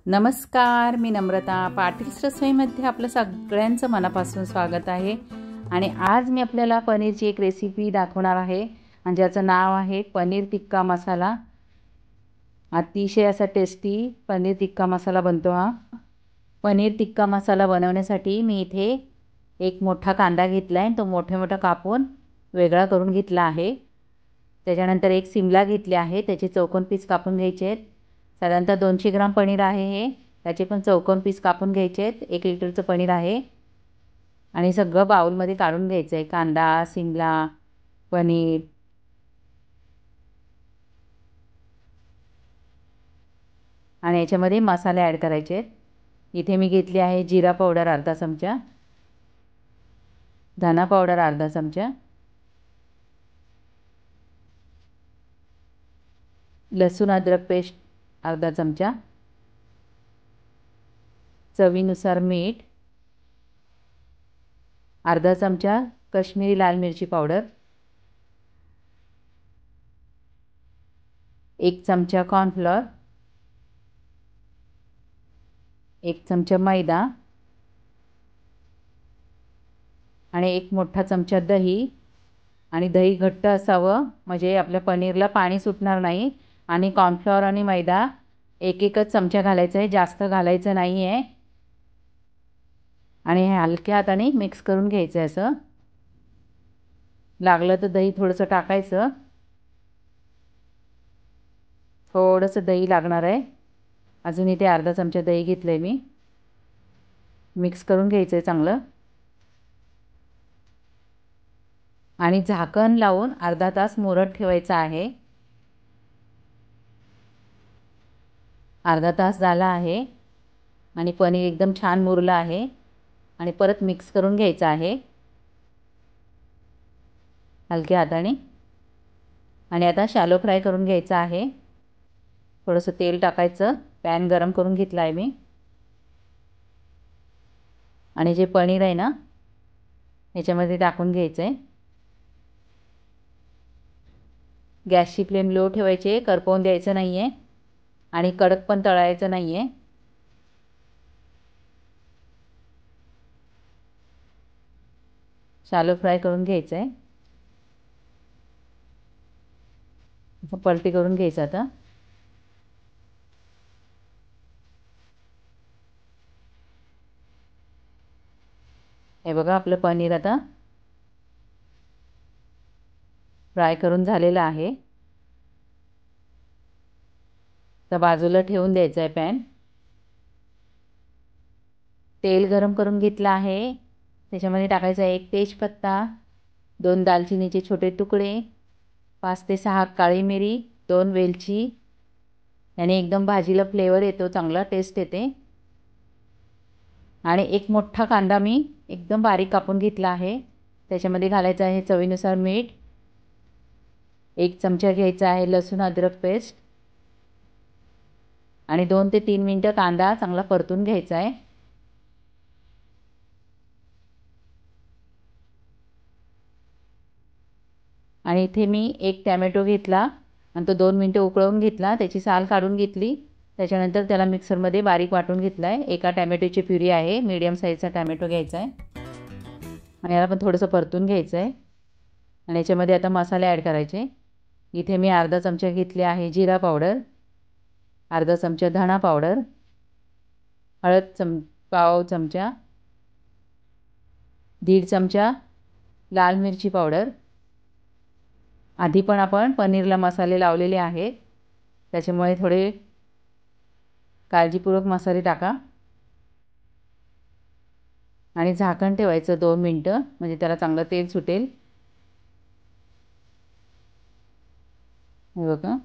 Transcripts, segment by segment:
नमस्कार, मी नम्रता. पाटील्स रसोईमध्ये आपलं सगळ्यांचं मनापासून स्वागत आहे. आणि आज मी आपल्याला पनीरची एक रेसिपी दाखवणार आहे आणि ज्याचं नाव आहे पनीर टिक्का मसाला. अतिशय असा टेस्टी पनीर टिक्का मसाला बनतो हा. पनीर टिक्का मसाला बनवण्यासाठी मी इथे एक मोठा कांदा घेतला आहे, तो मोठे मोठा कापून वेगळा करून घेतला आहे. त्याच्यानंतर एक शिमला घेतली आहे, त्याचे चौकोन पीस कापून घ्यायचे आहेत. साधारणतः 200 ग्राम पनीर आहे हे, त्याचे पण चौकोन पीस कापून घ्यायचे आहेत. 1 लिटरचं पनीर आहे आणि सगळं बाउलमध्ये काढून घ्यायचं आहे. कांदा, शिमला, पनीर आणि याच्यामध्ये मसाले ॲड करायचे आहेत. इथे मी घेतली आहे जिरा पावडर अर्धा चमचा, धना पावडर अर्धा चमचा, लसूण अद्रक पेस्ट अर्धा चमचा, चवीनुसार मीठ, अर्धा चमचा काश्मीरी लाल मिरची पावडर, 1 चमचा कॉर्नफ्लोअर, 1 चमचा मैदा आणि 1 मोठा चमचा दही. आणि दही घट्ट असावं म्हणजे आपल्या पनीरला पाणी सुटणार नाही. आणि कॉर्नफ्लोअर आणि मैदा एकच चमचा घालायचा आहे, जास्त घालायचं नाही आहे. आणि हे हलक्या हाताने मिक्स करून घ्यायचं आहे. असं लागलं तर दही थोडंसं टाकायचं. थोडंसं दही लागणार आहे. अजून इथे अर्धा चमचा दही घेतलं आहे मी. मिक्स करून घ्यायचं आहे चांगलं आणि झाकण लावून अर्धा तास मुरत ठेवायचं आहे. अर्धा तास झाला आहे आणि पनीर एकदम छान मुरलं आहे. आणि परत मिक्स करून घ्यायचं आहे हलक्या हाताने. आणि आता शॅलो फ्राय करून घ्यायचं आहे. थोडंसं तेल टाकायचं. पॅन गरम करून घेतला आहे मी. आणि जे पनीर आहे ना याच्यामध्ये टाकून घ्यायचं आहे. गॅसची फ्लेम लो ठेवायची आहे, करपवून द्यायचं नाही आहे आणि कडक पण तळायचं नाही आहे. शॅलो फ्राय करून घ्यायचं आहे. पलटी करून घ्यायचं आता. हे बघा आपलं पनीर आता फ्राय करून झालेलं आहे. तर बाजूला ठेवून द्यायचं आहे पॅन. तेल गरम करून घेतलं आहे. त्याच्यामध्ये टाकायचा आहे 1 तेजपत्ता, 2 दालचिनीचे छोटे तुकडे, 5 ते 6 काळी मिरी, 2 वेलची. याने एकदम भाजीला फ्लेवर येतो, चांगला टेस्ट येते. आणि 1 मोठा कांदा मी एकदम बारीक कापून घेतला आहे. त्याच्यामध्ये घालायचं आहे चवीनुसार मीठ. 1 चमचा घ्यायचा आहे लसूण अद्रक पेस्ट. आणि 2 ते 3 मिनिटं कांदा चांगला परतून घ्यायचा आहे. आणि इथे मी 1 टॅमॅटो घेतला आणि तो 2 मिनिटं उकळवून घेतला. त्याची साल काढून घेतली. त्याच्यानंतर त्याला मिक्सरमध्ये बारीक वाटून घेतला आहे. 1 टॅमॅटोची प्युरी आहे. मीडियम साईजचा टॅमॅटो घ्यायचा आहे आणि याला पण थोडंसं परतून घ्यायचं आहे. आणि याच्यामध्ये आता मसाले ॲड करायचे. इथे मी अर्धा चमचा घेतले आहे जिरा पावडर, अर्धा चमचा धणा पावडर, हळद पाव चमचा, 1.5 चमचा लाल मिरची पावडर. आधी पण आपण पनीरला मसाले लावलेले आहेत, त्याच्यामुळे थोडे काळजीपूर्वक मसाले टाका. आणि झाकण ठेवायचं 2 मिनिटं म्हणजे त्याला चांगलं तेल सुटेल. हे बघा.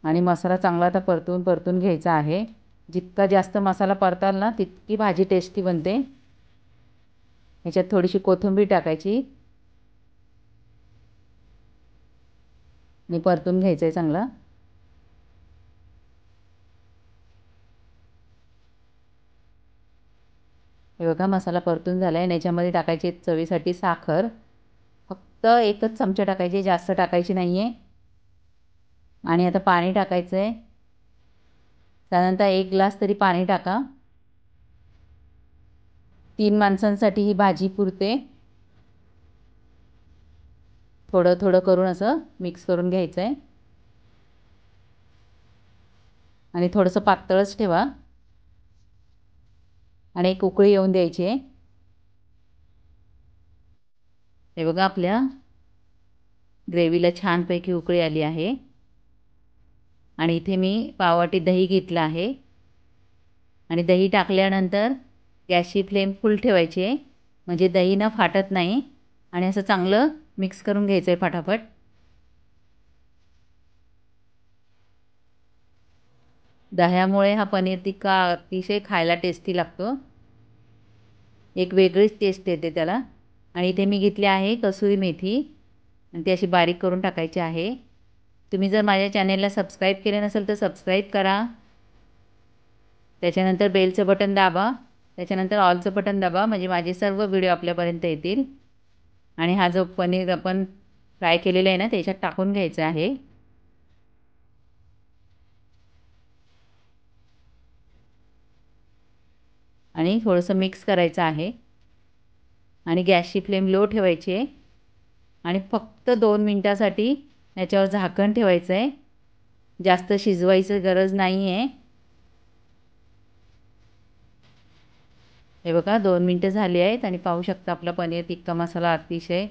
आणि मसाला चांगला आता परतून घ्यायचा आहे. जितका जास्त मसाला परताल ना तितकी भाजी टेस्टी बनते. ह्याच्यात थोडीशी कोथिंबीर टाकायची आणि परतून घ्यायचं आहे चांगला. हे बघा मसाला परतून झाला आहे. आणि याच्यामध्ये टाकायची चवीसाठी साखर. फक्त 1च चमचा टाकायची, जास्त टाकायची नाही आहे. आणि आता पाणी टाकायचं आहे. साधारणतः 1 ग्लास तरी पाणी टाका. 3 माणसांसाठी ही भाजी पुरते. थोडं थोडं करून असं मिक्स करून घ्यायचं आहे आणि थोडंसं पातळच ठेवा आणि एक उकळी येऊन द्यायची आहे. हे बघा आपल्या ग्रेव्हीला छानपैकी उकळी आली आहे आणि इथे मी पाववाटी दही घेतलं आहे आणि दही टाकल्यानंतर गॅसची फ्लेम फुल ठेवायची आहे म्हणजे दही ना फाटत नाही आणि असं चांगलं मिक्स करून घ्यायचं आहे फटाफट. दह्यामुळे हा पनीर टिक्का अतिशय खायला टेस्टी लागतो. एक वेगळीच टेस्ट येते त्याला. आणि इथे मी घेतली आहे कसुरी मेथी आणि ती अशी बारीक करून टाकायची आहे. तुम्ही जर माझ्या चॅनेलला सबस्क्राईब केले नसेल तर सबस्क्राईब करा. त्याच्यानंतर बेलचं बटन दाबा. त्याच्यानंतर ऑलचं बटन दाबा म्हणजे माझे सर्व व्हिडिओ आपल्यापर्यंत येतील. आणि हा जो पनीर आपण फ्राय केलेला आहे ना त्याच्यात टाकून घ्यायचा आहे. आणि थोडंसं मिक्स करायचं आहे आणि गॅसची फ्लेम लो ठेवायची आहे आणि फक्त 2 मिनिटासाठी याच्यावर झाकण ठेवायचं आहे. जास्त शिजवायची गरज नाही आहे. हे बघा 2 मिनिटं झाली आहेत आणि पाहू शकता आपला पनीर टिक्का मसाला अतिशय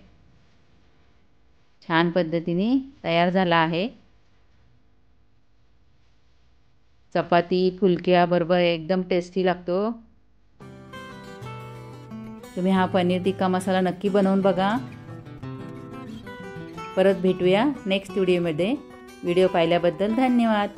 छान पद्धतीने तयार झाला आहे. चपाती फुलक्याबरोबर एकदम टेस्टी लागतो. तुम्ही हा पनीर टिक्का मसाला नक्की बनवून बघा. परत भेटूया नेक्स्ट व्हिडिओमध्ये. व्हिडिओ पाहिल्याबद्दल धन्यवाद.